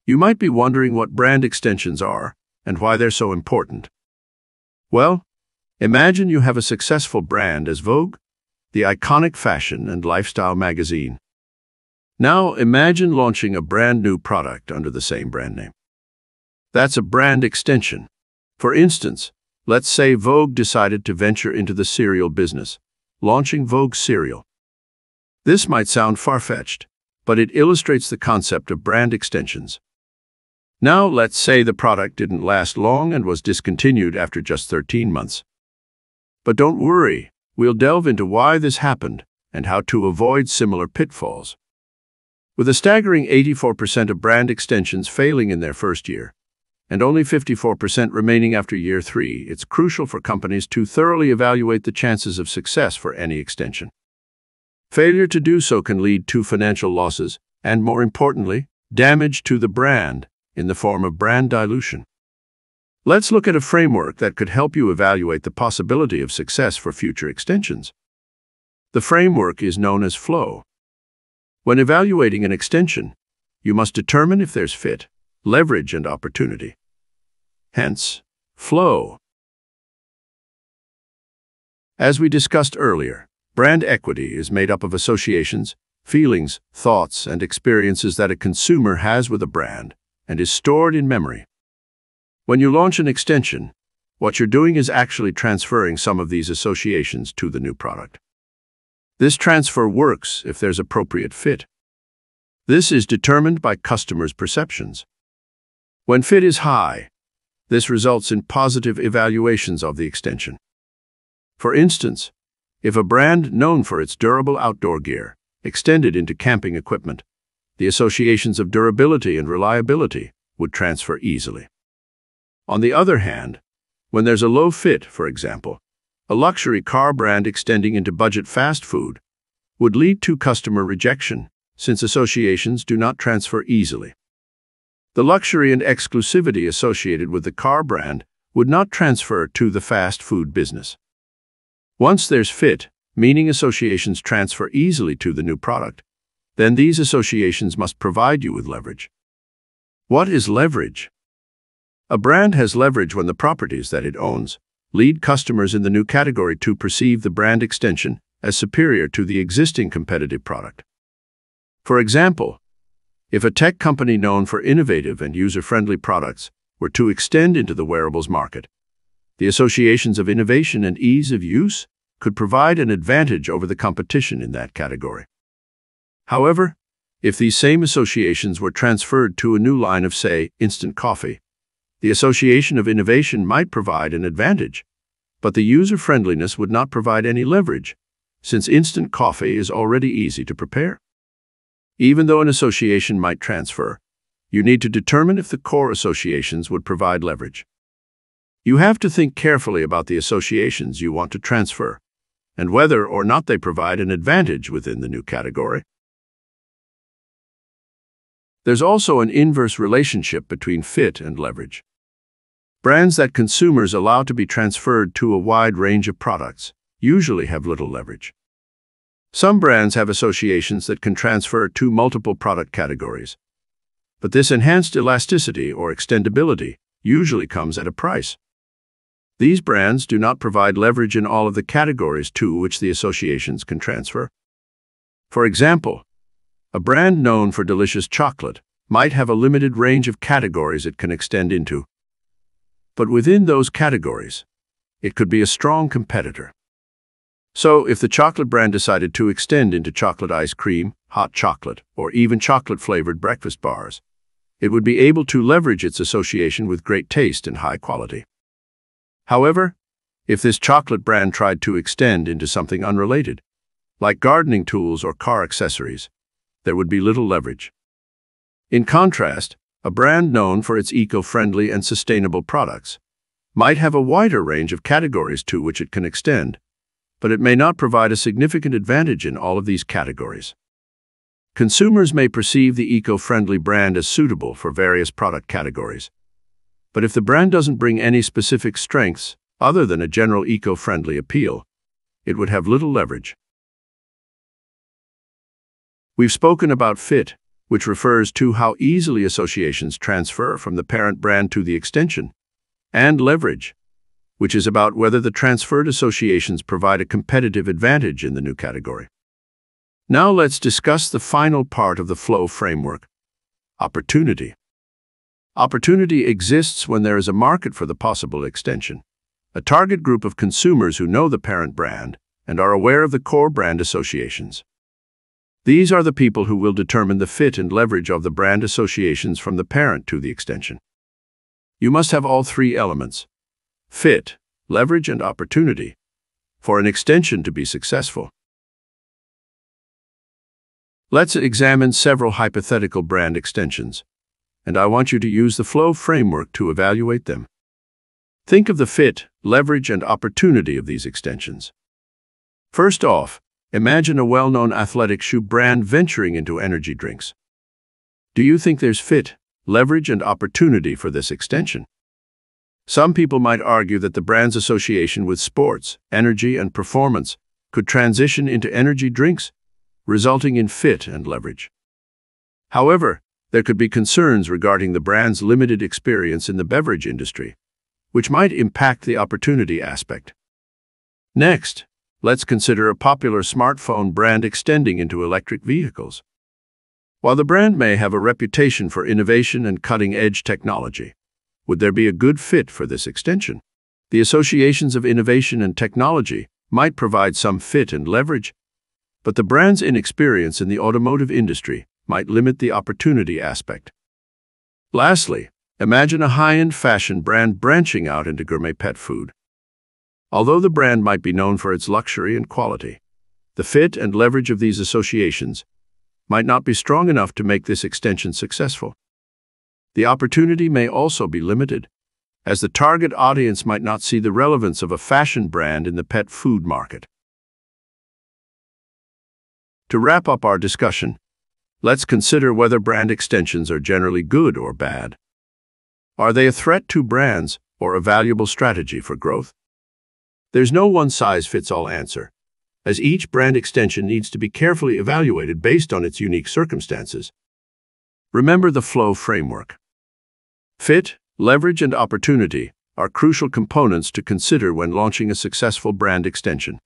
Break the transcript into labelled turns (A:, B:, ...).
A: You might be wondering what brand extensions are and why they're so important. Well, imagine you have a successful brand as Vogue, the iconic fashion and lifestyle magazine. Now imagine launching a brand new product under the same brand name. That's a brand extension. For instance, let's say Vogue decided to venture into the cereal business, launching Vogue Cereal. This might sound far-fetched, but it illustrates the concept of brand extensions. Now, let's say the product didn't last long and was discontinued after just 13 months. But don't worry, we'll delve into why this happened and how to avoid similar pitfalls. With a staggering 84% of brand extensions failing in their first year, and only 54% remaining after year 3, it's crucial for companies to thoroughly evaluate the chances of success for any extension. Failure to do so can lead to financial losses and, more importantly, damage to the brand in the form of brand dilution. Let's look at a framework that could help you evaluate the possibility of success for future extensions. The framework is known as flow. When evaluating an extension, you must determine if there's fit, leverage, and opportunity. Hence, flow. As we discussed earlier, brand equity is made up of associations, feelings, thoughts, and experiences that a consumer has with a brand and is stored in memory. When you launch an extension, what you're doing is actually transferring some of these associations to the new product. This transfer works if there's appropriate fit. This is determined by customers' perceptions. When fit is high, this results in positive evaluations of the extension. For instance, if a brand known for its durable outdoor gear extended into camping equipment, the associations of durability and reliability would transfer easily. On the other hand, when there's a low fit, for example, a luxury car brand extending into budget fast food would lead to customer rejection, since associations do not transfer easily. The luxury and exclusivity associated with the car brand would not transfer to the fast food business. Once there's fit, meaning associations transfer easily to the new product, then these associations must provide you with leverage. What is leverage? A brand has leverage when the properties that it owns lead customers in the new category to perceive the brand extension as superior to the existing competitive product. For example, if a tech company known for innovative and user-friendly products were to extend into the wearables market, the associations of innovation and ease of use could provide an advantage over the competition in that category. However, if these same associations were transferred to a new line of, say, instant coffee, the association of innovation might provide an advantage, but the user-friendliness would not provide any leverage, since instant coffee is already easy to prepare. Even though an association might transfer, you need to determine if the core associations would provide leverage. You have to think carefully about the associations you want to transfer, and whether or not they provide an advantage within the new category. There's also an inverse relationship between fit and leverage. Brands that consumers allow to be transferred to a wide range of products usually have little leverage. Some brands have associations that can transfer to multiple product categories, but this enhanced elasticity or extendability usually comes at a price. These brands do not provide leverage in all of the categories to which the associations can transfer. For example, a brand known for delicious chocolate might have a limited range of categories it can extend into, but within those categories, it could be a strong competitor. So, if the chocolate brand decided to extend into chocolate ice cream, hot chocolate, or even chocolate-flavored breakfast bars, it would be able to leverage its association with great taste and high quality. However, if this chocolate brand tried to extend into something unrelated, like gardening tools or car accessories, there would be little leverage. In contrast, a brand known for its eco-friendly and sustainable products might have a wider range of categories to which it can extend, but it may not provide a significant advantage in all of these categories. Consumers may perceive the eco-friendly brand as suitable for various product categories, but if the brand doesn't bring any specific strengths other than a general eco-friendly appeal, it would have little leverage. We've spoken about fit, which refers to how easily associations transfer from the parent brand to the extension, and leverage, which is about whether the transferred associations provide a competitive advantage in the new category. Now let's discuss the final part of the flow framework: opportunity. Opportunity exists when there is a market for the possible extension, a target group of consumers who know the parent brand and are aware of the core brand associations. These are the people who will determine the fit and leverage of the brand associations from the parent to the extension. You must have all three elements: fit, leverage, and opportunity for an extension to be successful. Let's examine several hypothetical brand extensions, and I want you to use the flow framework to evaluate them. Think of the fit, leverage, and opportunity of these extensions. First off, imagine a well-known athletic shoe brand venturing into energy drinks. Do you think there's fit, leverage, and opportunity for this extension? Some people might argue that the brand's association with sports, energy, and performance could transition into energy drinks, resulting in fit and leverage. However, there could be concerns regarding the brand's limited experience in the beverage industry, which might impact the opportunity aspect. Next, let's consider a popular smartphone brand extending into electric vehicles. While the brand may have a reputation for innovation and cutting-edge technology, would there be a good fit for this extension? The associations of innovation and technology might provide some fit and leverage, but the brand's inexperience in the automotive industry might limit the opportunity aspect. Lastly, imagine a high-end fashion brand branching out into gourmet pet food. Although the brand might be known for its luxury and quality, the fit and leverage of these associations might not be strong enough to make this extension successful. The opportunity may also be limited, as the target audience might not see the relevance of a fashion brand in the pet food market. To wrap up our discussion, let's consider whether brand extensions are generally good or bad. Are they a threat to brands or a valuable strategy for growth? There's no one-size-fits-all answer, as each brand extension needs to be carefully evaluated based on its unique circumstances. Remember the flow framework. Fit, leverage, and opportunity are crucial components to consider when launching a successful brand extension.